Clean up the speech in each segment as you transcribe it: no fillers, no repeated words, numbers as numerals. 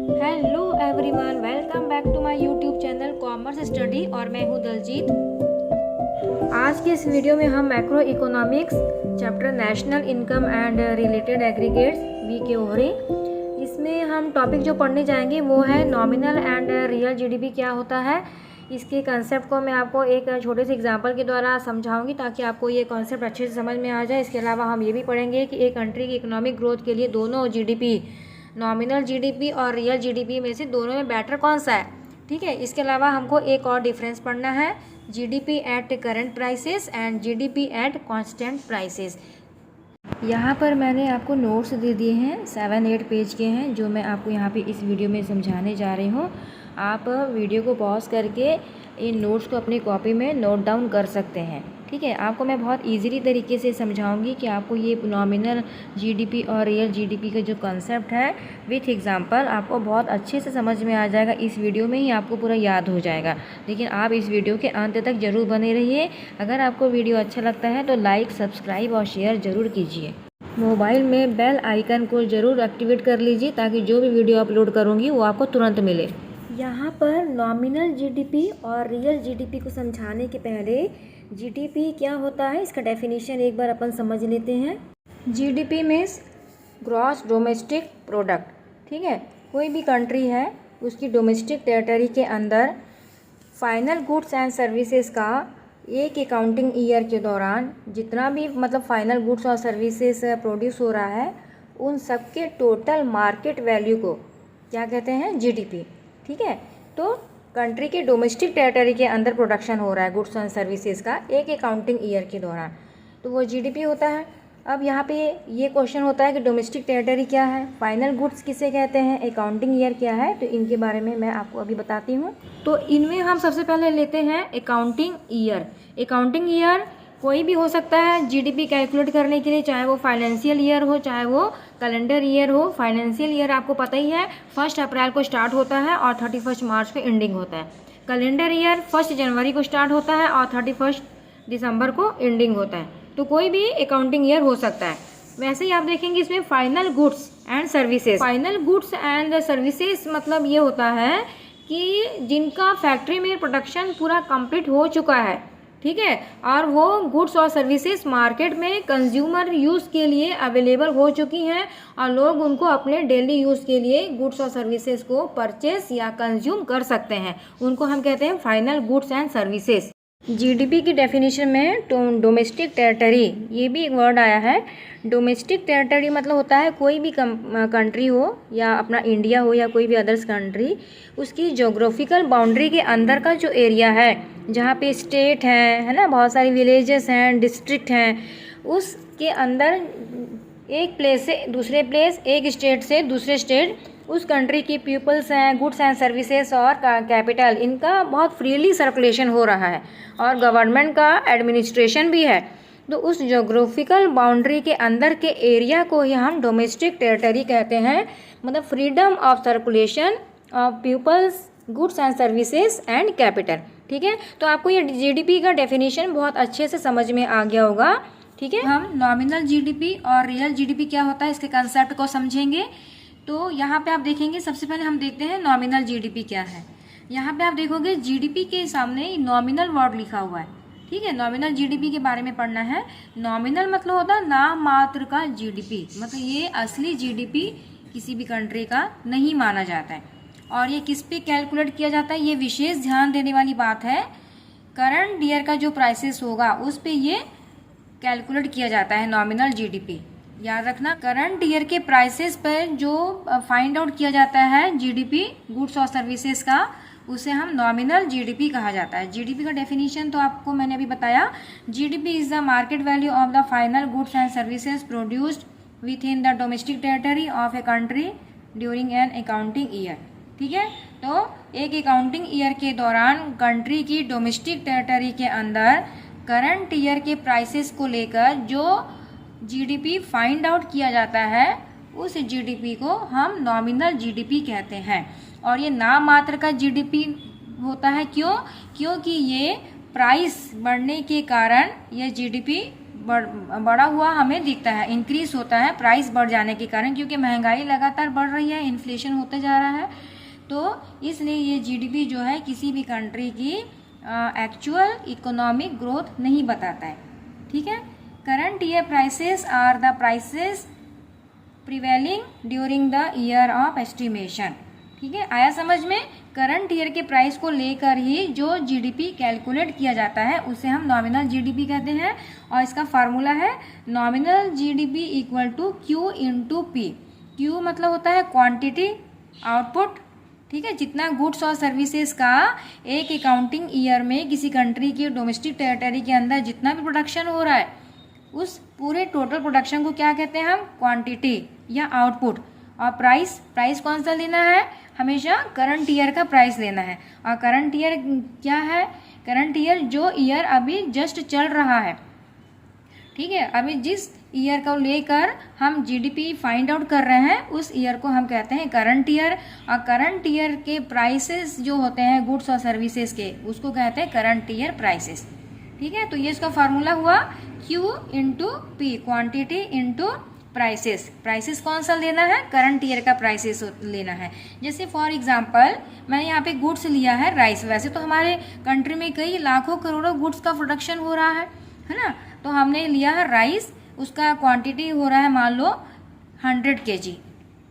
Hello everyone, welcome back to my YouTube channel commerce study और मैं हूँ दलजीत। आज के इस वीडियो में हम macro economics chapter national income and related aggregates वी के ओवरे, इसमें हम टॉपिक जो पढ़ने जाएंगे वो है नॉमिनल एंड रियल जीडीपी क्या होता है। इसके कंसेप्ट को मैं आपको एक छोटे से एग्जांपल के द्वारा समझाऊंगी ताकि आपको ये कॉन्सेप्ट अच्छे से समझ में आ जाए। इसके अलावा हम ये भी पढ़ेंगे कि एक कंट्री की इकोनॉमिक ग्रोथ के लिए दोनों जीडीपी, नॉमिनल जीडीपी और रियल जीडीपी में से दोनों में बेटर कौन सा है। ठीक है, इसके अलावा हमको एक और डिफरेंस पढ़ना है, GDP at current prices and GDP at constant prices. यहाँ पर मैंने आपको नोट्स दे दिए हैं, 7-8 पेज के हैं, जो मैं आपको यहाँ पे इस वीडियो में समझाने जा रही हूँ। आप वीडियो को पॉज करके इन नोट्स को अपनी कॉपी में नोट डाउन कर सकते हैं। ठीक है, आपको मैं बहुत इजीली तरीके से समझाऊंगी कि आपको ये नॉमिनल जीडीपी और रियल जीडीपी का जो कॉन्सेप्ट है विथ एग्जांपल आपको बहुत अच्छे से समझ में आ जाएगा। इस वीडियो में ही आपको पूरा याद हो जाएगा, लेकिन आप इस वीडियो के अंत तक ज़रूर बने रहिए। अगर आपको वीडियो अच्छा लगता है तो लाइक, सब्सक्राइब और शेयर ज़रूर कीजिए। मोबाइल में बेल आइकन को ज़रूर एक्टिवेट कर लीजिए ताकि जो भी वीडियो अपलोड करूँगी वो आपको तुरंत मिले। यहाँ पर नॉमिनल जीडीपी और रियल जीडीपी को समझाने के पहले जीडीपी क्या होता है इसका डेफिनेशन एक बार अपन समझ लेते हैं। GDP means gross domestic product. ठीक है, कोई भी कंट्री है उसकी डोमेस्टिक टेरिटरी के अंदर फाइनल गुड्स एंड सर्विसेज का एक अकाउंटिंग ईयर के दौरान जितना भी फाइनल गुड्स और सर्विसेज प्रोड्यूस हो रहा है उन सब के टोटल मार्केट वैल्यू को क्या कहते हैं, जीडीपी। ठीक है, तो कंट्री के डोमेस्टिक टेरिटरी के अंदर प्रोडक्शन हो रहा है गुड्स एंड सर्विसेज का एक अकाउंटिंग ईयर के दौरान, तो वो जीडीपी होता है। अब यहाँ पे ये क्वेश्चन होता है कि डोमेस्टिक टेरिटरी क्या है, फाइनल गुड्स किसे कहते हैं, अकाउंटिंग ईयर क्या है, तो इनके बारे में मैं आपको अभी बताती हूँ। तो इनमें हम सबसे पहले लेते हैं अकाउंटिंग ईयर। अकाउंटिंग ईयर कोई भी हो सकता है जीडीपी कैलकुलेट करने के लिए, चाहे वो फाइनेंशियल ईयर हो चाहे वो कैलेंडर ईयर हो। फाइनेंशियल ईयर आपको पता ही है 1 अप्रैल को स्टार्ट होता है और 31 मार्च को एंडिंग होता है। कैलेंडर ईयर 1 जनवरी को स्टार्ट होता है और 31 दिसंबर को एंडिंग होता है। तो कोई भी अकाउंटिंग ईयर हो सकता है। वैसे ही आप देखेंगे इसमें final goods and services. Final goods and services मतलब ये होता है कि जिनका फैक्ट्री में प्रोडक्शन पूरा कंप्लीट हो चुका है, ठीक है, और वो गुड्स और सर्विसेज मार्केट में कंज्यूमर यूज़ के लिए अवेलेबल हो चुकी हैं और लोग उनको अपने डेली यूज़ के लिए गुड्स और सर्विसेज को परचेस या कंज्यूम कर सकते हैं, उनको हम कहते हैं final goods and services. GDP की डेफिनेशन में डोमेस्टिक टेरिटरी ये भी एक वर्ड आया है। डोमेस्टिक टेरिटरी मतलब होता है कोई भी कंट्री हो या अपना इंडिया हो या कोई भी अदर्स कंट्री, उसकी जोग्राफिकल बाउंड्री के अंदर का जो एरिया है जहाँ पे स्टेट है ना, बहुत सारी विलेजेस हैं, डिस्ट्रिक्ट हैं, उसके अंदर एक प्लेस से दूसरे प्लेस, एक स्टेट से दूसरे स्टेट, उस कंट्री की पीपल्स हैं, गुड्स एंड सर्विसेज और कैपिटल, इनका बहुत फ्रीली सर्कुलेशन हो रहा है और गवर्नमेंट का एडमिनिस्ट्रेशन भी है। तो उस जोग्राफिकल बाउंड्री के अंदर के एरिया को ही हम डोमेस्टिक टेरिटरी कहते हैं, मतलब freedom of circulation of peoples, goods and services and capital. ठीक है, तो आपको ये जीडीपी का डेफिनेशन बहुत अच्छे से समझ में आ गया होगा। ठीक है, हम नॉमिनल जीडीपी और रियल जीडीपी क्या होता है इसके कंसेप्ट को समझेंगे। तो यहाँ पे आप देखेंगे, सबसे पहले हम देखते हैं नॉमिनल जीडीपी क्या है। यहाँ पे आप देखोगे जीडीपी के सामने नॉमिनल वर्ड लिखा हुआ है। ठीक है, नॉमिनल जीडीपी के बारे में पढ़ना है। नॉमिनल मतलब होता है नाम मात्र का जीडीपी, मतलब ये असली जीडीपी किसी भी कंट्री का नहीं माना जाता है। और ये किस पे कैलकुलेट किया जाता है, ये विशेष ध्यान देने वाली बात है। करंट ईयर का जो प्राइसेस होगा उस पे ये कैलकुलेट किया जाता है नॉमिनल जीडीपी। याद रखना, करंट ईयर के प्राइसेस पर जो फाइंड आउट किया जाता है जीडीपी गुड्स और सर्विसेज का, उसे हम नॉमिनल जीडीपी कहा जाता है। जीडीपी का डेफिनेशन तो आपको मैंने अभी बताया। GDP is the market value of the final goods and services produced with in the domestic territory of a country during an accounting year. ठीक है, तो एक अकाउंटिंग ईयर के दौरान कंट्री की डोमेस्टिक टेरिटरी के अंदर करंट ईयर के प्राइसेस को लेकर जो जीडीपी फाइंड आउट किया जाता है उस जीडीपी को हम नॉमिनल जीडीपी कहते हैं। और ये नाम मात्र का जीडीपी होता है, क्योंकि ये प्राइस बढ़ने के कारण यह जीडीपी बढ़ा हुआ हमें दिखता है, इंक्रीज होता है प्राइस बढ़ जाने के कारण, क्योंकि महंगाई लगातार बढ़ रही है, इन्फ्लेशन होते जा रहा है। तो इसलिए ये जीडीपी जो है किसी भी कंट्री की एक्चुअल इकोनॉमिक ग्रोथ नहीं बताता है। ठीक है। Current year prices are the prices prevailing during the year of estimation. ठीक है, आया समझ में। करंट ईयर के प्राइस को लेकर ही जो जीडीपी कैलकुलेट किया जाता है उसे हम नॉमिनल जीडीपी कहते हैं, और इसका फार्मूला है nominal GDP equal to Q into P. Q मतलब होता है क्वांटिटी, आउटपुट। ठीक है, जितना गुड्स और सर्विसेज का एक अकाउंटिंग ईयर में किसी कंट्री की डोमेस्टिक टेरिटरी के अंदर जितना भी प्रोडक्शन हो रहा है उस पूरे टोटल प्रोडक्शन को क्या कहते हैं हम, क्वांटिटी या आउटपुट। और प्राइस कौन सा लेना है, हमेशा करंट ईयर का प्राइस लेना है। और करंट ईयर क्या है, करंट ईयर जो ईयर अभी जस्ट चल रहा है। ठीक है, अभी जिस ईयर को लेकर हम जीडीपी फाइंड आउट कर रहे हैं उस ईयर को हम कहते हैं करंट ईयर। और करंट ईयर के प्राइसेस जो होते हैं गुड्स और सर्विसेज के, उसको कहते हैं करंट ईयर प्राइसेस। ठीक है, तो ये इसका फार्मूला हुआ Q into P, quantity into prices. Prices कौन सा लेना है, करंट ईयर का प्राइसेस लेना है। जैसे फॉर एग्जांपल मैंने यहाँ पे गुड्स लिया है राइस। वैसे तो हमारे कंट्री में कई लाखों करोड़ों गुड्स का प्रोडक्शन हो रहा है ना। तो हमने लिया है राइस, उसका क्वांटिटी हो रहा है मान लो 100 kg।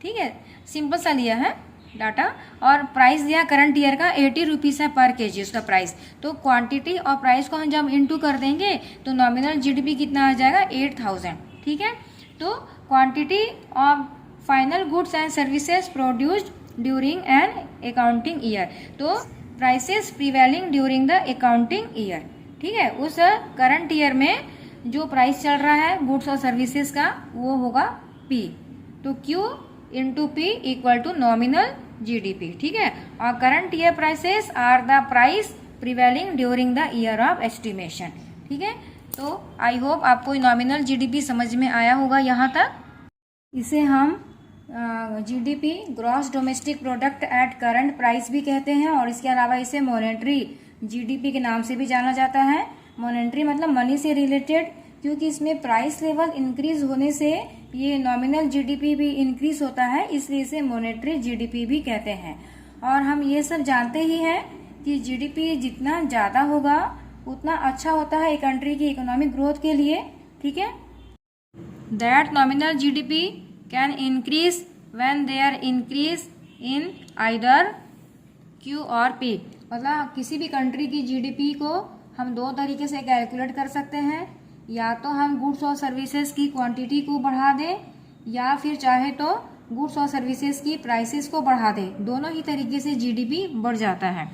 ठीक है, सिंपल सा लिया है डाटा। और प्राइस दिया करंट ईयर का 80 रुपीज़ है पर केजी उसका प्राइस। तो क्वांटिटी और प्राइस को हम जब इंटू कर देंगे तो नॉमिनल जीडीपी कितना आ जाएगा, 8000। ठीक है, तो quantity of final goods and services produced during an accounting year, तो prices prevailing during the accounting year. ठीक है, उस करंट ईयर में जो प्राइस चल रहा है गुड्स और सर्विसेज का वो होगा पी। तो Q into P equal to nominal GDP. ठीक है, और current year prices are the price prevailing during the year of estimation. ठीक है, तो आई होप आपको नॉमिनल जीडीपी समझ में आया होगा यहाँ तक। इसे हम GDP gross domestic product at current price भी कहते हैं, और इसके अलावा इसे मॉनेटरी जीडीपी के नाम से भी जाना जाता है। मॉनेटरी मतलब मनी से रिलेटेड, क्योंकि इसमें प्राइस लेवल इंक्रीज होने से ये नॉमिनल जीडीपी भी इंक्रीज होता है, इसलिए इसे मॉनेटरी जीडीपी भी कहते हैं। और हम ये सब जानते ही हैं कि जीडीपी जितना ज़्यादा होगा उतना अच्छा होता है एक कंट्री की इकोनॉमिक ग्रोथ के लिए। ठीक है, that nominal GDP can increase when there increase in either Q or P. मतलब किसी भी कंट्री की जीडीपी को हम दो तरीके से कैलकुलेट कर सकते हैं, या तो हम गुड्स और सर्विसेज की क्वांटिटी को बढ़ा दें, या फिर चाहे तो गुड्स और सर्विसेज की प्राइसेस को बढ़ा दें। दोनों ही तरीके से जीडीपी बढ़ जाता है।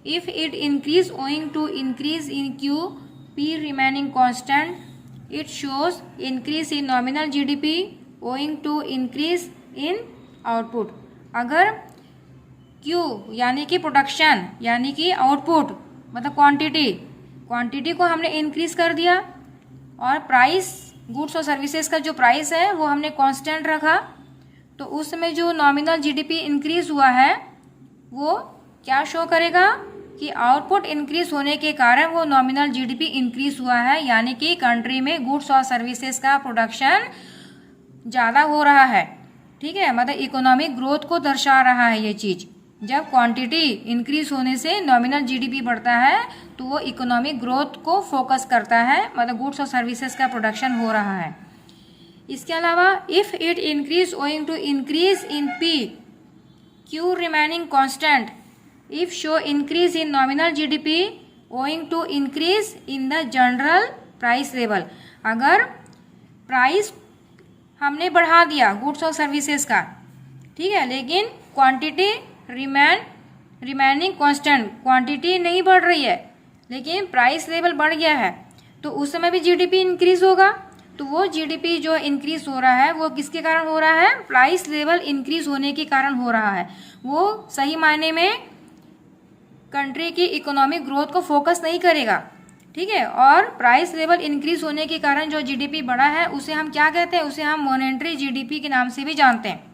If it increase owing to increase in Q, P remaining constant, it shows increase in nominal GDP owing to increase in output. अगर क्यू यानी कि प्रोडक्शन यानी कि आउटपुट मतलब क्वांटिटी को हमने इंक्रीज कर दिया, और प्राइस गुड्स और सर्विसेज का जो प्राइस है वो हमने कांस्टेंट रखा, तो उसमें जो नॉमिनल जीडीपी इंक्रीज हुआ है वो क्या शो करेगा कि आउटपुट इंक्रीज होने के कारण वो नॉमिनल जीडीपी इंक्रीज हुआ है, यानी कि कंट्री में गुड्स और सर्विसेज का प्रोडक्शन ज़्यादा हो रहा है। ठीक है, मतलब इकोनॉमिक ग्रोथ को दर्शा रहा है ये चीज़। जब क्वांटिटी इंक्रीज होने से नॉमिनल जीडीपी बढ़ता है तो वो इकोनॉमिक ग्रोथ को फोकस करता है, मतलब गुड्स और सर्विसेज का प्रोडक्शन हो रहा है। इसके अलावा if it increase owing to increase in P, Q remaining constant, if show increase in nominal GDP owing to increase in the general price level. अगर प्राइस हमने बढ़ा दिया गुड्स और सर्विसेज का, ठीक है, लेकिन क्वांटिटी रिमेनिंग कांस्टेंट, क्वांटिटी नहीं बढ़ रही है लेकिन प्राइस लेवल बढ़ गया है, तो उस समय भी जीडीपी इंक्रीज होगा। तो वो जीडीपी जो इंक्रीज हो रहा है वो किसके कारण हो रहा है, प्राइस लेवल इंक्रीज होने के कारण हो रहा है। वो सही मायने में कंट्री की इकोनॉमिक ग्रोथ को फोकस नहीं करेगा। ठीक है, और प्राइस लेवल इंक्रीज होने के कारण जो जीडीपी बढ़ा है उसे हम क्या कहते हैं, उसे हम मॉनेटरी जीडीपी के नाम से भी जानते हैं।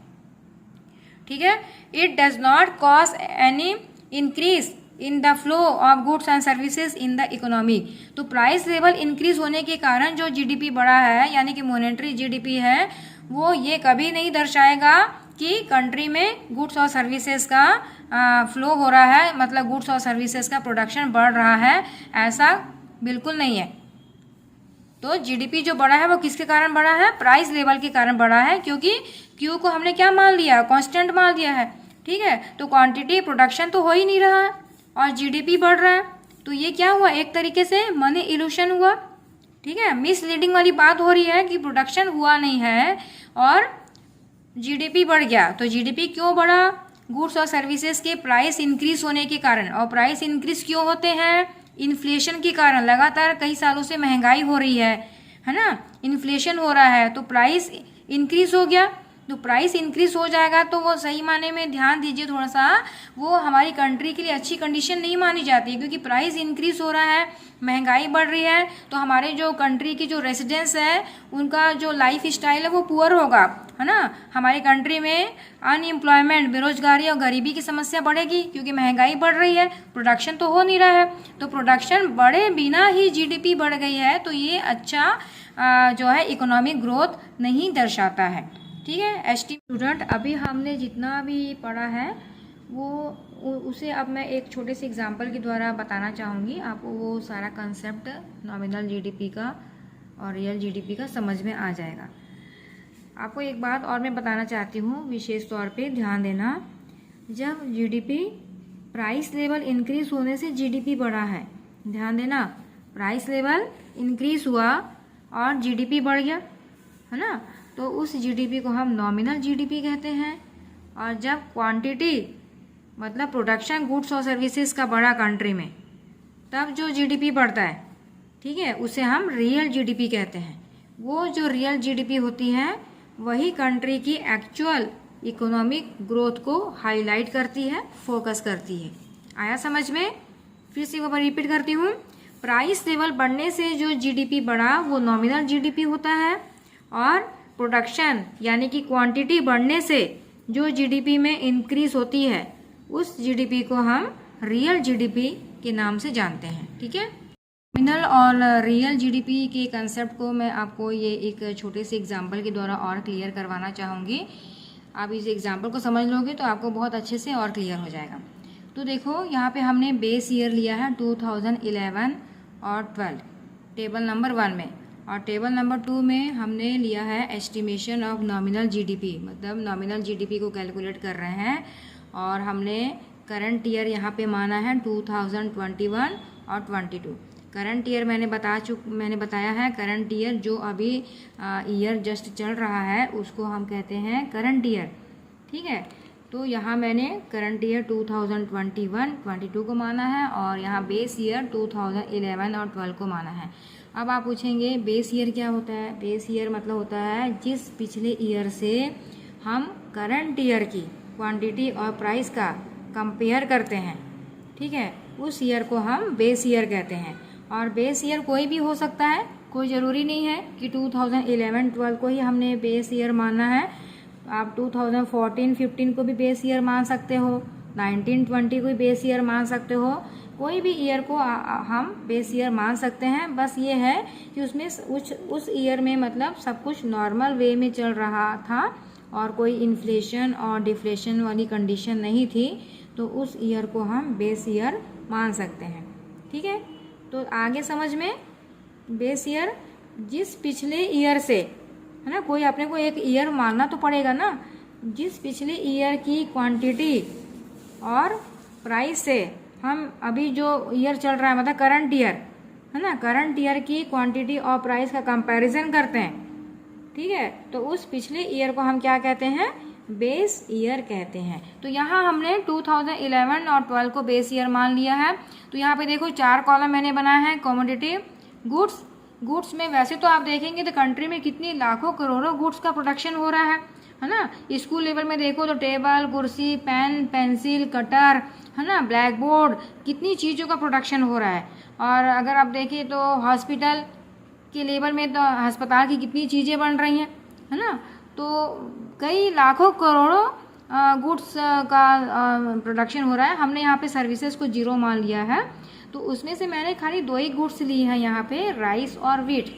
ठीक है, it does not cause any increase in the flow of goods and services in the economy. तो प्राइस लेवल इंक्रीज होने के कारण जो जीडीपी बढ़ा है, यानी कि मॉनेटरी जीडीपी है, वो ये कभी नहीं दर्शाएगा कि कंट्री में गुड्स और सर्विसेज का फ्लो हो रहा है, मतलब गुड्स और सर्विसेज का प्रोडक्शन बढ़ रहा है, ऐसा बिल्कुल नहीं है। तो जीडीपी जो बढ़ा है वो किसके कारण बढ़ा है? प्राइस लेवल के कारण बढ़ा है, क्योंकि क्यू को हमने क्या मान लिया? कांस्टेंट मान लिया है। ठीक है, तो क्वांटिटी प्रोडक्शन तो हो ही नहीं रहा है और जीडीपी बढ़ रहा है, तो ये क्या हुआ? एक तरीके से मनी इल्यूशन हुआ। ठीक है, मिसलीडिंग वाली बात हो रही है कि प्रोडक्शन हुआ नहीं है और जीडीपी बढ़ गया। तो जीडीपी क्यों बढ़ा? गुड्स और सर्विसेज के प्राइस इंक्रीज होने के कारण। और प्राइस इंक्रीज क्यों होते हैं? इन्फ्लेशन के कारण। लगातार कई सालों से महंगाई हो रही है ना, इन्फ्लेशन हो रहा है, तो प्राइस इंक्रीज हो गया। तो प्राइस इंक्रीज हो जाएगा तो वो सही माने में, ध्यान दीजिए थोड़ा सा, वो हमारी कंट्री के लिए अच्छी कंडीशन नहीं मानी जाती है, क्योंकि प्राइस इंक्रीज हो रहा है, महंगाई बढ़ रही है, तो हमारे जो कंट्री की जो रेसिडेंट्स है उनका जो लाइफ स्टाइल है वो पुअर होगा, है ना। हमारी कंट्री में अनएम्प्लॉयमेंट, बेरोजगारी और गरीबी की समस्या बढ़ेगी, क्योंकि महंगाई बढ़ रही है, प्रोडक्शन तो हो नहीं रहा है। तो प्रोडक्शन बढ़े बिना ही जीडीपी बढ़ गई है, तो ये अच्छा जो है इकोनॉमिक ग्रोथ नहीं दर्शाता है। ठीक है एसटी स्टूडेंट, अभी हमने जितना भी पढ़ा है वो उसे अब मैं एक छोटे से एग्जांपल के द्वारा बताना चाहूँगी। आपको वो सारा कंसेप्ट नॉमिनल जीडीपी का और रियल जीडीपी का समझ में आ जाएगा। आपको एक बात और मैं बताना चाहती हूँ, विशेष तौर पे ध्यान देना। जब जीडीपी प्राइस लेवल इंक्रीज होने से जीडीपी बढ़ा है, ध्यान देना, प्राइस लेवल इंक्रीज हुआ और जीडीपी बढ़ गया, है ना, तो उस जीडीपी को हम नॉमिनल जीडीपी कहते हैं। और जब क्वांटिटी मतलब प्रोडक्शन गुड्स और सर्विसेज का बढ़ा कंट्री में, तब जो जीडीपी बढ़ता है, ठीक है, उसे हम रियल जीडीपी कहते हैं। वो जो रियल जीडीपी होती है वही कंट्री की एक्चुअल इकोनॉमिक ग्रोथ को हाईलाइट करती है, फोकस करती है। आया समझ में? फिर से मैं रिपीट करती हूँ, प्राइस लेवल बढ़ने से जो जीडीपी बढ़ा वो नॉमिनल जीडीपी होता है, और प्रोडक्शन यानी कि क्वांटिटी बढ़ने से जो जीडीपी में इंक्रीज होती है उस जीडीपी को हम रियल जीडीपी के नाम से जानते हैं। ठीक है, नॉमिनल और रियल जीडीपी के कंसेप्ट को मैं आपको ये एक छोटे से एग्जांपल के द्वारा और क्लियर करवाना चाहूँगी। आप इस एग्जांपल को समझ लोगे तो आपको बहुत अच्छे से और क्लियर हो जाएगा। तो देखो यहाँ पे हमने बेस ईयर लिया है 2011 और 12 टेबल नंबर 1 में, और टेबल नंबर 2 में हमने लिया है एस्टिमेशन ऑफ नॉमिनल जीडीपी, मतलब नॉमिनल जीडीपी को कैलकुलेट कर रहे हैं, और हमने करंट ईयर यहाँ पे माना है 2021 और 22। करंट ईयर मैंने बताया है, करंट ईयर जो अभी ईयर जस्ट चल रहा है उसको हम कहते हैं करंट ईयर। ठीक है, तो यहाँ मैंने करंट ईयर 2021, 22 को माना है, और यहाँ बेस ईयर 2011 और 12 को माना है। अब आप पूछेंगे बेस ईयर क्या होता है? बेस ईयर मतलब होता है जिस पिछले ईयर से हम करंट ईयर की क्वांटिटी और प्राइस का कंपेयर करते हैं, ठीक है, उस ईयर को हम बेस ईयर कहते हैं। और बेस ईयर कोई भी हो सकता है, कोई ज़रूरी नहीं है कि 2011-12 को ही हमने बेस ईयर मानना है। आप 2014-15 को भी बेस ईयर मान सकते हो, 19-20 को भी बेस ईयर मान सकते हो, कोई भी ईयर को हम बेस ईयर मान सकते हैं। बस ये है कि उसमें उस ईयर में मतलब सब कुछ नॉर्मल वे में चल रहा था और कोई इन्फ्लेशन और डिफ्लेशन वाली कंडीशन नहीं थी, तो उस ईयर को हम बेस ईयर मान सकते हैं। ठीक है, तो आगे समझ में, बेस ईयर जिस पिछले ईयर से, है ना, कोई अपने को एक ईयर मानना तो पड़ेगा ना, जिस पिछले ईयर की क्वांटिटी और प्राइस से हम अभी जो ईयर चल रहा है मतलब करंट ईयर, है ना, करंट ईयर की क्वांटिटी और प्राइस का कंपैरिजन करते हैं। ठीक है, तो उस पिछले ईयर को हम क्या कहते हैं? बेस ईयर कहते हैं। तो यहाँ हमने 2011 और 12 को बेस ईयर मान लिया है। तो यहाँ पे देखो 4 कॉलम मैंने बनाया है। कमोडिटी, गुड्स में वैसे तो आप देखेंगे तो कंट्री में कितनी लाखों करोड़ों गुड्स का प्रोडक्शन हो रहा है ना। स्कूल लेवल में देखो तो टेबल, कुर्सी, पेन, पेंसिल, कटर, है ना, ब्लैक बोर्ड, कितनी चीज़ों का प्रोडक्शन हो रहा है। और अगर आप देखें तो हॉस्पिटल के लेवल में तो अस्पताल की कितनी चीज़ें बन रही हैं, है ना। तो कई लाखों करोड़ों गुड्स का प्रोडक्शन हो रहा है, हमने यहाँ पे सर्विसेज को 0 मान लिया है। तो उसमें से मैंने खाली 2 ही गुड्स ली हैं यहाँ पे, राइस और व्हीट।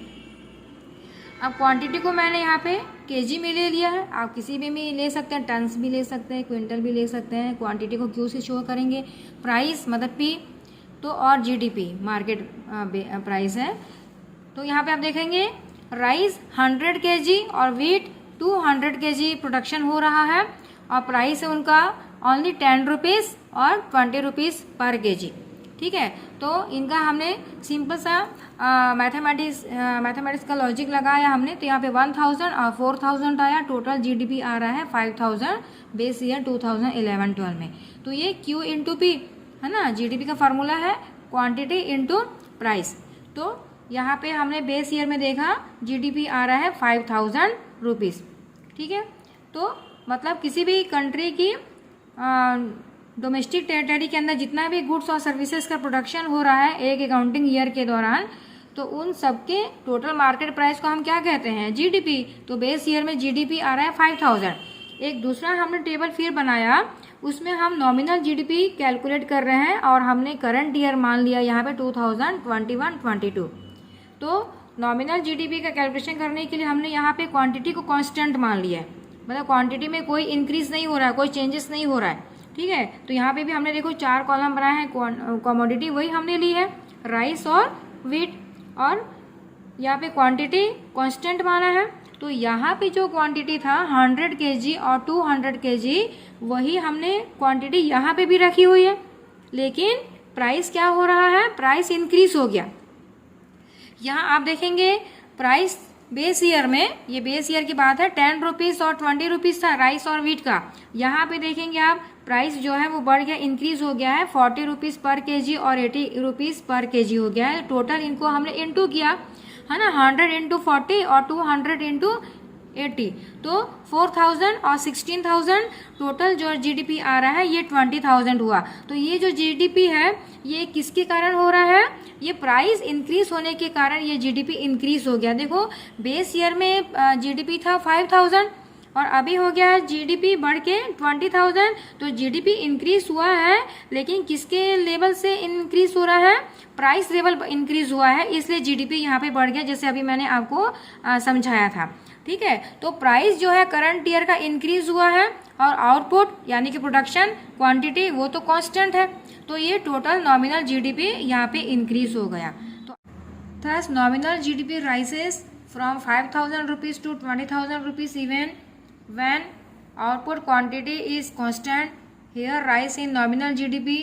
अब क्वांटिटी को मैंने यहाँ पे केजी में ले लिया है, आप किसी में भी ले सकते हैं, टन्स भी ले सकते हैं, क्विंटल भी ले सकते हैं। क्वांटिटी को क्यू से शो करेंगे, प्राइस मतलब पी, तो और जीडीपी मार्केट प्राइस है। तो यहाँ पे आप देखेंगे राइस 100 केजी और व्हीट 200 केजी प्रोडक्शन हो रहा है और प्राइस है उनका ओनली 10 रुपीज़ और 20 रुपीज़ पर केजी। ठीक है, तो इनका हमने सिंपल सा मैथमेटिक्स का लॉजिक लगाया हमने। तो यहाँ पे 1000 और 4000 आया, टोटल जीडीपी आ रहा है 5000 बेस ईयर 2011-12 में। तो ये Q इंटू पी है ना, जीडीपी का फार्मूला है क्वांटिटी इंटू प्राइस। तो यहाँ पे हमने बेस ईयर में देखा जीडीपी आ रहा है 5000 रुपीज़। ठीक है, तो मतलब किसी भी कंट्री की डोमेस्टिक टेरिटरी के अंदर जितना भी गुड्स और सर्विसेज का प्रोडक्शन हो रहा है एक अकाउंटिंग ईयर के दौरान, तो उन सबके टोटल मार्केट प्राइस को हम क्या कहते हैं, जीडीपी। तो बेस ईयर में जीडीपी आ रहा है 5000। एक दूसरा हमने टेबल फिर बनाया, उसमें हम नॉमिनल जीडीपी कैलकुलेट कर रहे हैं और हमने करंट ईयर मान लिया यहाँ पे 2021-22। तो नॉमिनल जीडीपी का कैलकुलेशन करने के लिए हमने यहाँ पे क्वांटिटी को कांस्टेंट मान लिया है, मतलब क्वांटिटी में कोई इंक्रीज नहीं हो रहा है, कोई चेंजेस नहीं हो रहा है। ठीक है, तो यहाँ पे भी हमने देखो 4 कॉलम बनाए हैं, कमोडिटी वही हमने ली है, राइस और व्हीट, और यहाँ पे क्वांटिटी कांस्टेंट माना है। तो यहाँ पे जो क्वांटिटी था 100 केजी और 200 केजी, वही हमने क्वांटिटी यहाँ पे भी रखी हुई है, लेकिन प्राइस क्या हो रहा है, प्राइस इंक्रीज हो गया। यहाँ आप देखेंगे प्राइस बेस ईयर में, ये बेस ईयर की बात है, 10 रुपीज़ और 20 रुपीज़ था राइस और व्हीट का। यहाँ पे देखेंगे आप प्राइस जो है वो बढ़ गया, इंक्रीज हो गया है, 40 रुपीज़ पर केजी और 80 रुपीज़ पर केजी हो गया है। टोटल इनको हमने इंटू किया है ना, 100 इंटू 40 और 200 इंटू 80, तो 4000 और 16000 टोटल जो जीडीपी आ रहा है ये 20000 हुआ। तो ये जो जीडीपी है ये किसके कारण हो रहा है, ये प्राइस इंक्रीज होने के कारण ये जीडीपी इंक्रीज हो गया। देखो बेस ईयर में जीडीपी था 5000 और अभी हो गया है जीडीपी बढ़ के 20000। तो जीडीपी इंक्रीज हुआ है, लेकिन किसके लेवल से इंक्रीज हो रहा है, प्राइस लेवल इंक्रीज हुआ है, इसलिए जीडीपी यहाँ पे बढ़ गया, जैसे अभी मैंने आपको समझाया था। ठीक है, तो प्राइस जो है करंट ईयर का इंक्रीज हुआ है और आउटपुट यानी कि प्रोडक्शन क्वांटिटी वो तो कांस्टेंट है, तो ये टोटल नॉमिनल जीडीपी यहाँ पे इंक्रीज हो गया। तो thus nominal GDP rises from 5000 rupees to 20,000 rupees even when output quantity is constant. Here rise in nominal GDP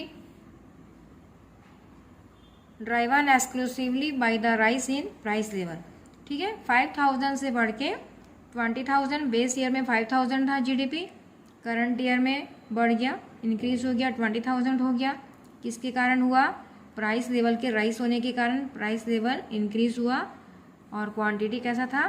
driven exclusively by the rise in price level. ठीक है, 5000 से बढ़ के 20,000, बेस ईयर में 5000 था जीडीपी, करंट ईयर में बढ़ गया, इंक्रीज हो गया, 20,000 हो गया। किसके कारण हुआ, प्राइस लेवल के राइज होने के कारण प्राइस लेवल इंक्रीज हुआ और क्वांटिटी कैसा था,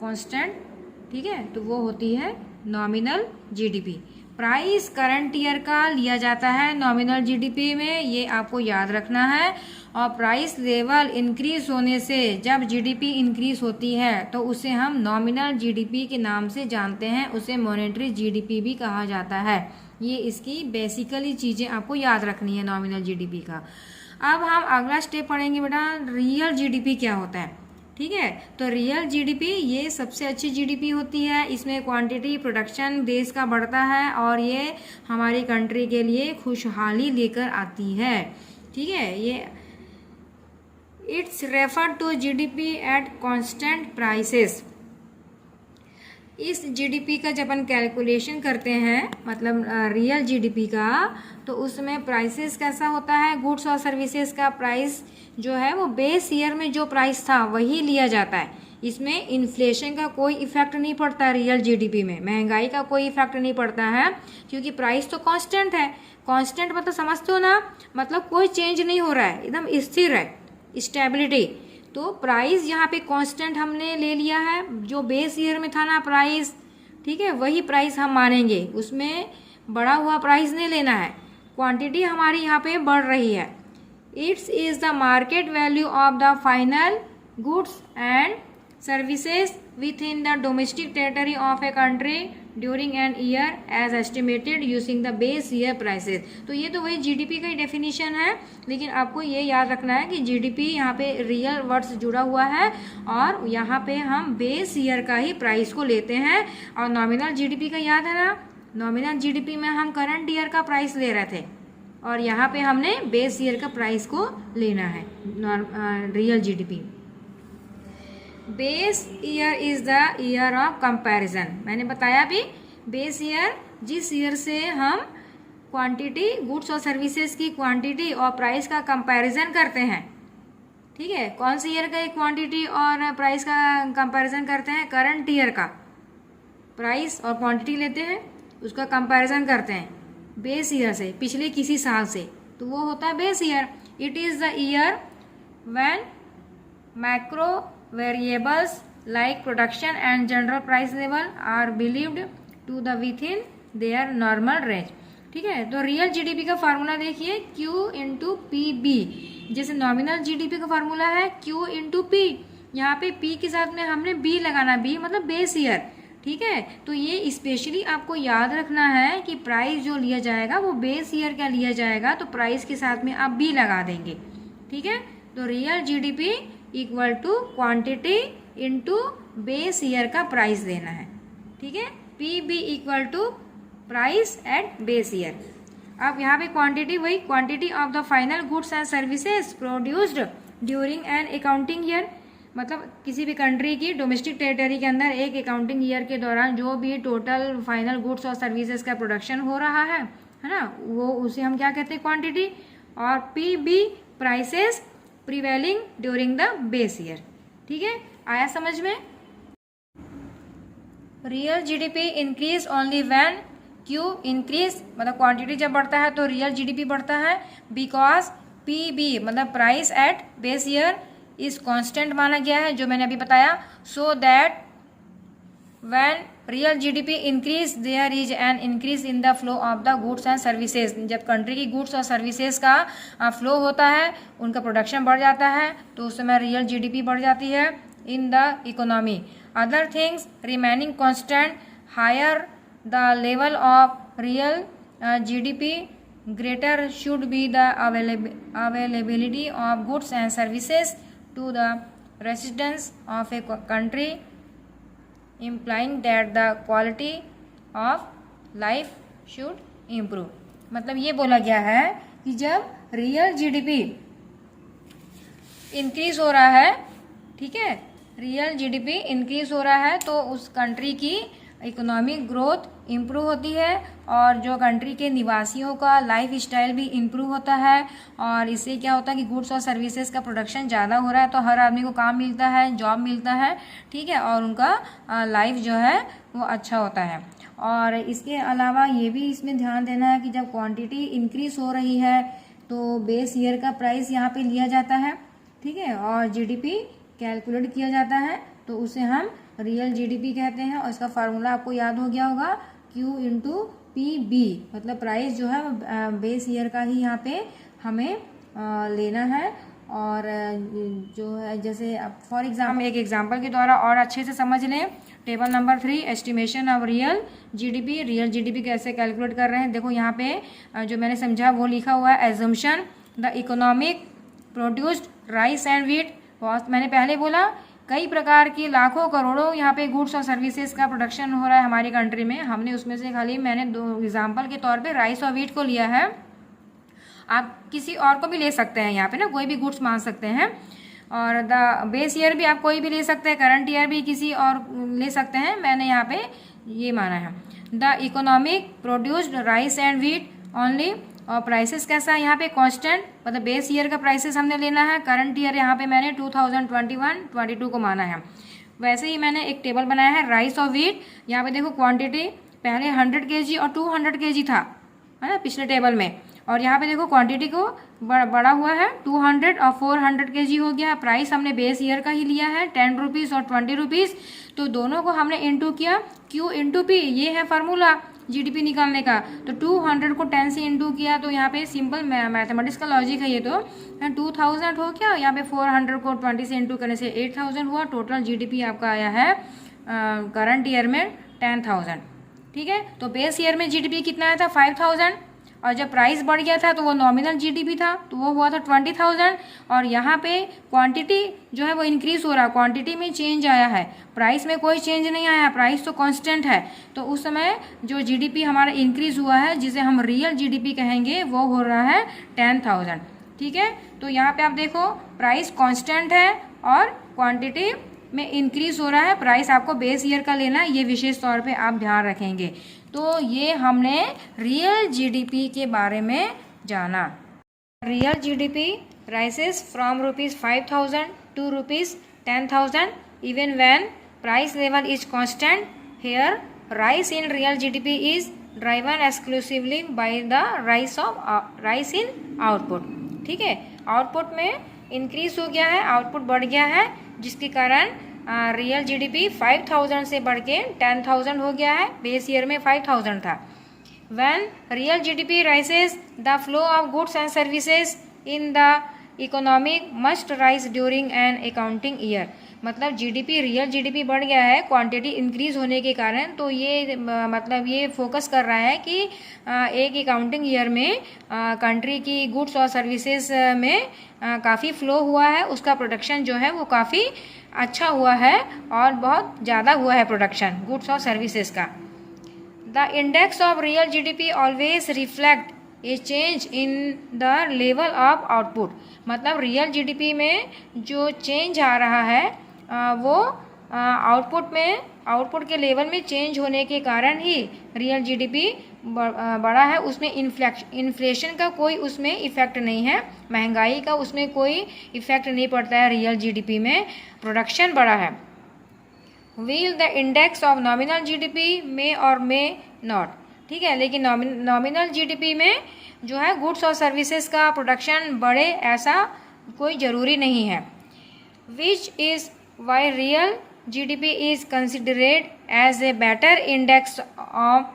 कांस्टेंट। ठीक है, तो वो होती है nominal GDP. Price current year का लिया जाता है नॉमिनल जीडीपी में, ये आपको याद रखना है। और प्राइस लेवल इंक्रीज होने से जब जीडीपी इंक्रीज होती है तो उसे हम नॉमिनल जीडीपी के नाम से जानते हैं, उसे मॉनेटरी जीडीपी भी कहा जाता है। ये इसकी बेसिकली चीज़ें आपको याद रखनी है नॉमिनल जीडीपी का। अब हम अगला स्टेप पढ़ेंगे बेटा, रियल जीडीपी क्या होता है। ठीक है, तो रियल जीडीपी ये सबसे अच्छी जीडीपी होती है, इसमें क्वांटिटी प्रोडक्शन देश का बढ़ता है और ये हमारी कंट्री के लिए खुशहाली लेकर आती है। ठीक है, ये it's refer to GDP at constant prices. इस जीडीपी का जब अपन कैलकुलेशन करते हैं, मतलब रियल जीडीपी का, तो उसमें प्राइसेस कैसा होता है, गुड्स और सर्विसेज का प्राइस जो है वो बेस ईयर में जो प्राइस था वही लिया जाता है। इसमें इन्फ्लेशन का कोई इफेक्ट नहीं पड़ता, रियल जीडीपी में महंगाई का कोई इफेक्ट नहीं पड़ता है, क्योंकि प्राइस तो कांस्टेंट है। कांस्टेंट मतलब समझते हो ना, मतलब कोई चेंज नहीं हो रहा है, एकदम स्थिर है, स्टेबिलिटी। तो प्राइस यहाँ पे कांस्टेंट हमने ले लिया है, जो बेस ईयर में था ना प्राइस, ठीक है, वही प्राइस हम मानेंगे, उसमें बढ़ा हुआ प्राइस नहीं लेना है। क्वांटिटी हमारी यहाँ पे बढ़ रही है। It's is the market value of the final goods and services within the domestic territory of a country during an year as estimated using the base year prices. तो ये तो वही जीडीपी का ही डेफिनेशन है, लेकिन आपको ये याद रखना है कि जीडीपी यहाँ पे रियल वर्ड्स जुड़ा हुआ है और यहाँ पे हम बेस ईयर का ही प्राइस को लेते हैं। और नॉमिनल जीडीपी का याद है ना, नॉमिनल जीडीपी में हम करंट ईयर का प्राइस ले रहे थे और यहाँ पे हमने बेस ईयर का प्राइस को लेना है, real GDP. Base year is the year of comparison. मैंने बताया भी, बेस ईयर जिस ईयर से हम क्वांटिटी, गुड्स और सर्विसेज की क्वांटिटी और प्राइस का कंपैरिजन करते हैं। ठीक है, कौन सी ईयर का क्वांटिटी और प्राइस का कंपैरिजन करते हैं? करंट ईयर का प्राइस और क्वांटिटी लेते हैं, उसका कंपैरिजन करते हैं बेस ईयर से, पिछले किसी साल से, तो वो होता है base year. It is the year when macro variables like production and general price level are believed to the within their normal range। ठीक है, तो रियल जीडीपी का फार्मूला देखिए, Q इंटू पी बी। जैसे नॉमिनल जीडीपी का formula है Q into P, यहाँ पे P के साथ में हमने B लगाना, B मतलब बेस ईयर। ठीक है, तो ये स्पेशली आपको याद रखना है कि प्राइस जो लिया जाएगा वो बेस ईयर का लिया जाएगा, तो प्राइस के साथ में आप B लगा देंगे। ठीक है, तो real GDP equal to quantity into base year का प्राइस देना है। ठीक है, P B equal to price at base year. अब यहाँ पे क्वांटिटी, वही quantity of the final goods and services produced during an accounting year, मतलब किसी भी कंट्री की डोमेस्टिक टेरिटरी के अंदर एक अकाउंटिंग ईयर के दौरान जो भी टोटल फाइनल गुड्स और सर्विसेज का प्रोडक्शन हो रहा है ना, वो उसे हम क्या कहते हैं? क्वांटिटी। और P B prices prevailing during the base year. ठीक है, आया समझ में? Real GDP increase only when Q increase, मतलब क्वांटिटी जब बढ़ता है तो रियल जीडीपी बढ़ता है, बिकॉज पी बी मतलब price at base year is constant माना गया है, जो मैंने अभी बताया। So that when real GDP increase there is an increase in the flow of the goods and services. जब कंट्री की गुड्स और सर्विसेज का फ्लो होता है, उनका प्रोडक्शन बढ़ जाता है, तो उस समय रियल जीडीपी बढ़ जाती है in the economy. Other things remaining constant, higher the level of real GDP greater should be the availability of goods and services to the residents of a country, implying that the quality of life should improve। मतलब ये बोला गया है कि जब real GDP increase हो रहा है, ठीक है, रियल जीडीपी इंक्रीज हो रहा है तो उस कंट्री की इकोनॉमिक ग्रोथ इम्प्रूव होती है और जो कंट्री के निवासियों का लाइफ स्टाइल भी इम्प्रूव होता है। और इससे क्या होता है कि गुड्स और सर्विसेज का प्रोडक्शन ज़्यादा हो रहा है तो हर आदमी को काम मिलता है, जॉब मिलता है। ठीक है, और उनका लाइफ जो है वो अच्छा होता है। और इसके अलावा ये भी इसमें ध्यान देना है कि जब क्वांटिटी इंक्रीज हो रही है तो बेस ईयर का प्राइस यहाँ पे लिया जाता है। ठीक है, और जीडीपी कैलकुलेट किया जाता है, तो उसे हम रियल जीडीपी कहते हैं। और इसका फार्मूला आपको याद हो गया होगा, Q इंटू पी बी, मतलब प्राइस जो है बेस ईयर का ही यहाँ पे हमें लेना है। और जो है जैसे फॉर एग्जाम्पल, एक एग्जाम्पल के द्वारा और अच्छे से समझ लें। Table number 3, estimation of real GDP. Real GDP कैसे कैलकुलेट कर रहे हैं, देखो यहाँ पे जो मैंने समझा वो लिखा हुआ है। Assumption the economic produced rice and wheat, बहुत मैंने पहले बोला कई प्रकार की लाखों करोड़ों यहाँ पे गुड्स और सर्विसेज का प्रोडक्शन हो रहा है हमारी कंट्री में। हमने उसमें से खाली मैंने 2 एग्जाम्पल के तौर पे राइस और व्हीट को लिया है। आप किसी और को भी ले सकते हैं, यहाँ पे ना कोई भी गुड्स मान सकते हैं। और द बेस ईयर भी आप कोई भी ले सकते हैं, करंट ईयर भी किसी और ले सकते हैं। मैंने यहाँ पे ये माना है। The economic produced rice and wheat only, और प्राइसेस कैसा है यहाँ पे? कांस्टेंट, मतलब बेस ईयर का प्राइसेस हमने लेना है। करंट ईयर यहाँ पे मैंने 2021-22 को माना है। वैसे ही मैंने एक टेबल बनाया है राइस और व्हीट। यहाँ पे देखो क्वांटिटी पहले 100 kg और 200 kg था, है ना, पिछले टेबल में। और यहाँ पे देखो क्वांटिटी को बढ़ा हुआ है, 200 और 400 kg हो गया। प्राइस हमने बेस ईयर का ही लिया है, 10 रुपीज़ और 20 रुपीज़। तो दोनों को हमने इंटू किया, Q इंटू पी, ये है फार्मूला जीडीपी निकालने का। तो 200 को 10 से इंटू किया, तो यहाँ पे सिंपल मैथमेटिक्स का लॉजिक है ये। तो 2000 हो गया, यहाँ पे 400 को 20 से इंटू करने से 8000 हुआ। टोटल जीडीपी आपका आया है करंट ईयर में 10,000। ठीक है। तो बेस ईयर में जीडीपी कितना आया था 5000, और जब प्राइस बढ़ गया था तो वो नॉमिनल जीडीपी था, तो वो हुआ था 20000। और यहाँ पे क्वांटिटी जो है वो इंक्रीज हो रहा है, क्वांटिटी में चेंज आया है, प्राइस में कोई चेंज नहीं आया, प्राइस तो कांस्टेंट है। तो उस समय जो जीडीपी हमारा इंक्रीज हुआ है, जिसे हम रियल जीडीपी कहेंगे, वो हो रहा है 10000। ठीक है। तो यहाँ पे आप देखो प्राइस कांस्टेंट है और क्वांटिटी में इंक्रीज हो रहा है। प्राइस आपको बेस ईयर का लेना है, ये विशेष तौर पे आप ध्यान रखेंगे। तो ये हमने रियल जीडीपी के बारे में जाना। Real GDP rises from ₹5000 to ₹10,000 even when price level is constant. Here rise in real GDP is driven exclusively by the rise in output। ठीक है, आउटपुट में इंक्रीज हो गया है, आउटपुट बढ़ गया है, जिसके कारण रियल जीडीपी 5000 से बढ़ के 10000 हो गया है। बेस ईयर में 5000 था। When real GDP राइसेस the flow of goods and services in the economic must rise during an accounting year. मतलब जीडीपी, रियल जीडीपी बढ़ गया है क्वांटिटी इंक्रीज होने के कारण। तो ये मतलब ये फोकस कर रहा है कि एक अकाउंटिंग ईयर में कंट्री की गुड्स और सर्विसेज में काफ़ी फ्लो हुआ है, उसका प्रोडक्शन जो है वो काफ़ी अच्छा हुआ है और बहुत ज़्यादा हुआ है प्रोडक्शन गुड्स और सर्विसेज का। The index of real GDP always reflect A change in the level of output. मतलब रियल जीडीपी में जो चेंज आ रहा है वो आउटपुट के लेवल में चेंज होने के कारण ही रियल जीडीपी बढ़ा है। उसमें इन्फ्लेशन का कोई उसमें इफेक्ट नहीं है, महंगाई का उसमें कोई इफेक्ट नहीं पड़ता है रियल जीडीपी में, प्रोडक्शन बढ़ा है। Wheel the index of nominal GDP में और मे नॉट। ठीक है, लेकिन नॉमिनल जीडीपी में जो है गुड्स और सर्विसेज का प्रोडक्शन बढ़े ऐसा कोई ज़रूरी नहीं है। Which is why real GDP is considered as a better index of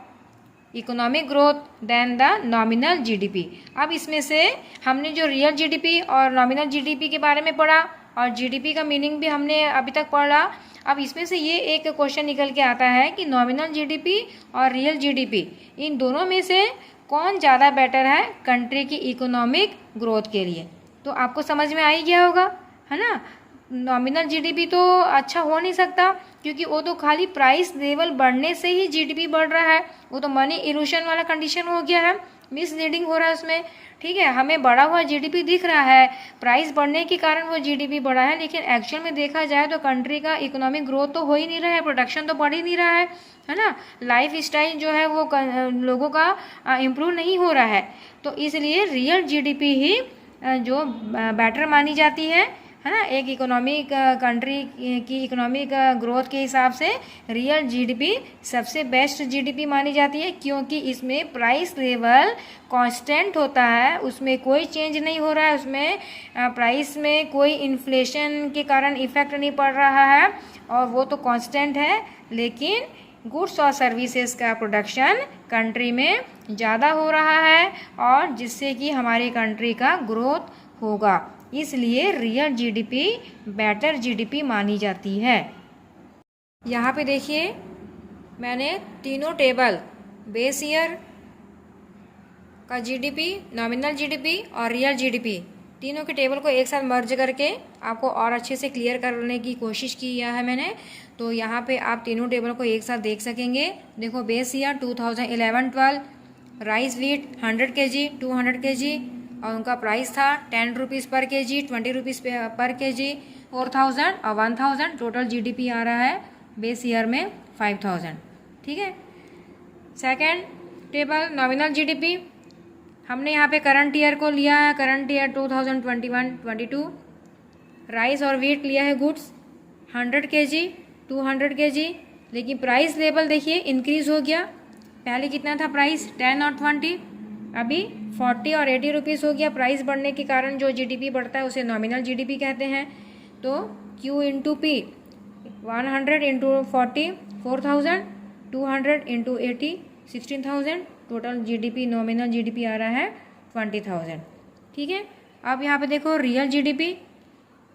economic growth than the nominal GDP. अब इसमें से हमने जो रियल जीडीपी और नॉमिनल जीडीपी के बारे में पढ़ा और जीडीपी का मीनिंग भी हमने अभी तक पढ़ा। अब इसमें से ये एक क्वेश्चन निकल के आता है कि नॉमिनल जीडीपी और रियल जीडीपी इन दोनों में से कौन ज़्यादा बेटर है कंट्री की इकोनॉमिक ग्रोथ के लिए। तो आपको समझ में आ ही गया होगा, है ना। नॉमिनल जीडीपी तो अच्छा हो नहीं सकता, क्योंकि वो तो खाली प्राइस लेवल बढ़ने से ही जीडीपी बढ़ रहा है, वो तो मनी इल्यूशन वाला कंडीशन हो गया है, मिसलीडिंग हो रहा है उसमें। ठीक है, हमें बढ़ा हुआ जीडीपी दिख रहा है, प्राइस बढ़ने के कारण वो जीडीपी बढ़ा है, लेकिन एक्चुअल में देखा जाए तो कंट्री का इकोनॉमिक ग्रोथ तो हो ही नहीं रहा है, प्रोडक्शन तो बढ़ ही नहीं रहा है ना। लाइफ स्टाइल जो है वो लोगों का इम्प्रूव नहीं हो रहा है। तो इसलिए रियल जीडीपी ही जो बेटर मानी जाती है ना। एक इकोनॉमिक कंट्री की इकोनॉमिक ग्रोथ के हिसाब से रियल जीडीपी सबसे बेस्ट जीडीपी मानी जाती है, क्योंकि इसमें प्राइस लेवल कांस्टेंट होता है, उसमें कोई चेंज नहीं हो रहा है, उसमें प्राइस में कोई इन्फ्लेशन के कारण इफेक्ट नहीं पड़ रहा है और वो तो कांस्टेंट है। लेकिन गुड्स और सर्विसेज का प्रोडक्शन कंट्री में ज़्यादा हो रहा है और जिससे कि हमारी कंट्री का ग्रोथ होगा, इसलिए रियल जीडीपी बेटर जीडीपी मानी जाती है। यहाँ पे देखिए मैंने तीनों टेबल बेस ईयर का जीडीपी, नॉमिनल जीडीपी और रियल जीडीपी तीनों के टेबल को एक साथ मर्ज करके आपको और अच्छे से क्लियर करने की कोशिश किया है मैंने। तो यहाँ पे आप तीनों टेबल को एक साथ देख सकेंगे। देखो base year 2011-12 rice wheat 100 kg 200 kg और उनका प्राइस था 10 रुपीज़ पर केजी, 20 रुपीज़ पर केजी, 4000 और 1000। टोटल जीडीपी आ रहा है बेस ईयर में 5000। ठीक है। सेकंड टेबल नॉमिनल जीडीपी, हमने यहाँ पे करंट ईयर को लिया है, करंट ईयर 2021-22। राइस और व्हीट लिया है गुड्स 100 kg 200 kg, लेकिन प्राइस लेवल देखिए इंक्रीज हो गया। पहले कितना था प्राइस 10 और 20, अभी 40 और 80 रुपीज़ हो गया। प्राइस बढ़ने के कारण जो जीडीपी बढ़ता है उसे नॉमिनल जीडीपी कहते हैं। तो Q into P 100 into 40 4000, 200 into 80 16000, total GDP nominal GDP आ रहा है 20000। ठीक है। अब यहाँ पे देखो रियल जीडीपी,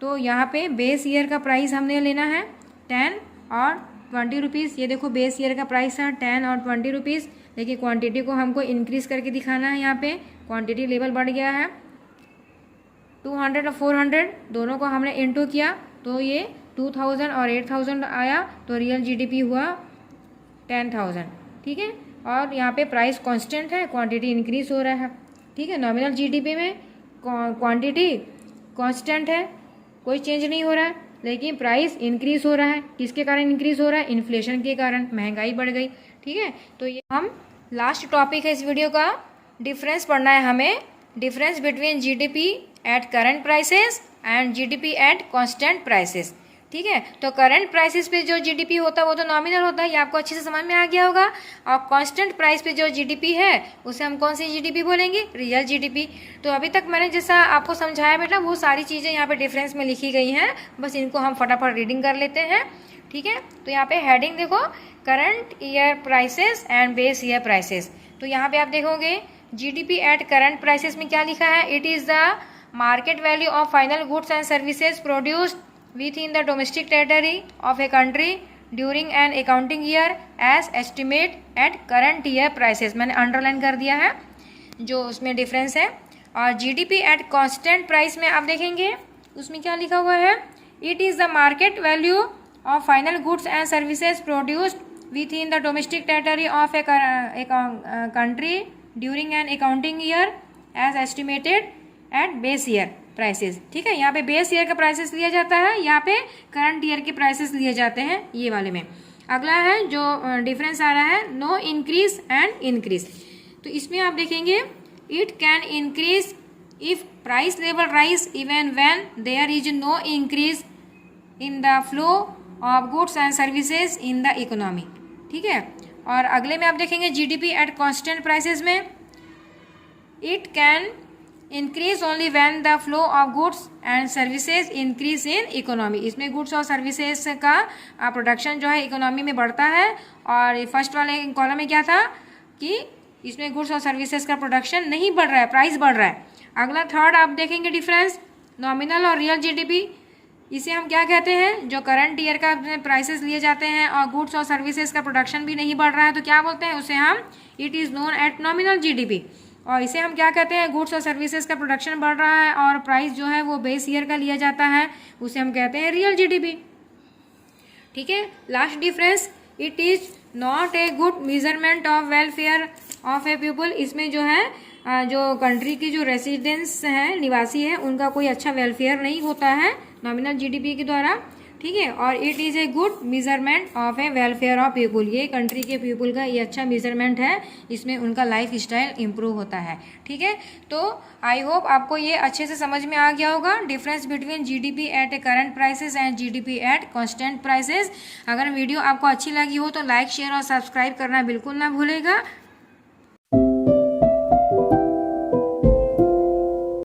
तो यहाँ पे बेस ईयर का प्राइस हमने लेना है 10 और ₹20। ये देखो बेस ईयर का प्राइस है 10 और ₹20। देखिए क्वांटिटी को हमको इंक्रीज करके दिखाना है। यहाँ पे क्वांटिटी लेवल बढ़ गया है। 200 और 400 दोनों को हमने इंटू किया तो ये 2000 और 8000 आया, तो रियल जीडीपी हुआ 10,000। ठीक है, और यहाँ पे प्राइस कांस्टेंट है, क्वांटिटी इंक्रीज हो रहा है। ठीक है, नॉमिनल जीडीपी में क्वांटिटी कांस्टेंट है, कोई चेंज नहीं हो रहा है, लेकिन प्राइस इंक्रीज हो रहा है। किसके कारण इंक्रीज हो रहा है? इन्फ्लेशन के कारण, महंगाई बढ़ गई। ठीक है, तो ये हम लास्ट टॉपिक है इस वीडियो का, डिफरेंस पढ़ना है हमें, difference between GDP at current prices and GDP at constant prices. ठीक है, तो करंट प्राइसेस पे जो जीडीपी होता है वो तो नॉमिनल होता है, ये आपको अच्छे से समझ में आ गया होगा। और कांस्टेंट प्राइस पे जो जीडीपी है उसे हम कौन सी जीडीपी बोलेंगे? Real GDP. तो अभी तक मैंने जैसा आपको समझाया बेटा वो सारी चीज़ें यहाँ पे डिफरेंस में लिखी गई हैं, बस इनको हम फटाफट रीडिंग कर लेते हैं। ठीक है, तो यहाँ पे हेडिंग देखो, current year prices and base year prices. तो यहाँ पे आप देखोगे जीडीपी एट करंट प्राइसेस में क्या लिखा है? It is the market value of final goods and services produced within the domestic territory of a country during an accounting year as estimate at current year prices। मैंने underline कर दिया है जो उसमें डिफरेंस है। और जीडीपी एट कांस्टेंट प्राइस में आप देखेंगे उसमें क्या लिखा हुआ है? It is the market value of final goods and services produced within the domestic territory of a country during an accounting year as estimated at base year prices. ठीक है, यहाँ पे बेस ईयर का prices लिया जाता है, यहाँ पे करंट ईयर के प्राइसेस लिए जाते हैं ये वाले में। अगला है जो डिफरेंस आ रहा है, नो इंक्रीज एंड इंक्रीज। तो इसमें आप देखेंगे it can increase if price level rise even when there is no increase in the flow of goods and services in the economy. ठीक है, और अगले में आप देखेंगे जीडीपी एट कांस्टेंट प्राइसेस में it can increase only when the flow of goods and services increase in economy. इसमें goods और सर्विसेज का प्रोडक्शन जो है इकोनॉमी में बढ़ता है। और फर्स्ट वाले कॉलम में क्या था कि इसमें गुड्स और सर्विसेज का प्रोडक्शन नहीं बढ़ रहा है, प्राइस बढ़ रहा है। अगला थर्ड आप देखेंगे डिफरेंस, नॉमिनल और रियल जीडीपी। इसे हम क्या कहते हैं? जो करंट ईयर का प्राइसेस लिए जाते हैं और गुड्स और सर्विसेज का प्रोडक्शन भी नहीं बढ़ रहा है तो क्या बोलते हैं? उसे हम it is known at nominal GDP. और इसे हम क्या कहते हैं? गुड्स और सर्विसेज का प्रोडक्शन बढ़ रहा है और प्राइस जो है वो बेस ईयर का लिया जाता है, उसे हम कहते हैं रियल जीडीपी। ठीक है, last difference, it is not a good measurement of welfare of A people. इसमें जो है जो कंट्री की जो रेसिडेंस है, निवासी है, उनका कोई अच्छा वेलफेयर नहीं होता है नॉमिनल जीडीपी के द्वारा। ठीक है, और it is a good measurement of A welfare of people. ये कंट्री के पीपुल का ये अच्छा मेजरमेंट है, इसमें उनका लाइफ स्टाइल इम्प्रूव होता है। ठीक है, तो आई होप आपको ये अच्छे से समझ में आ गया होगा difference between GDP at A current prices and GDP at constant prices. अगर वीडियो आपको अच्छी लगी हो तो लाइक, शेयर और सब्सक्राइब करना बिल्कुल ना भूलेगा।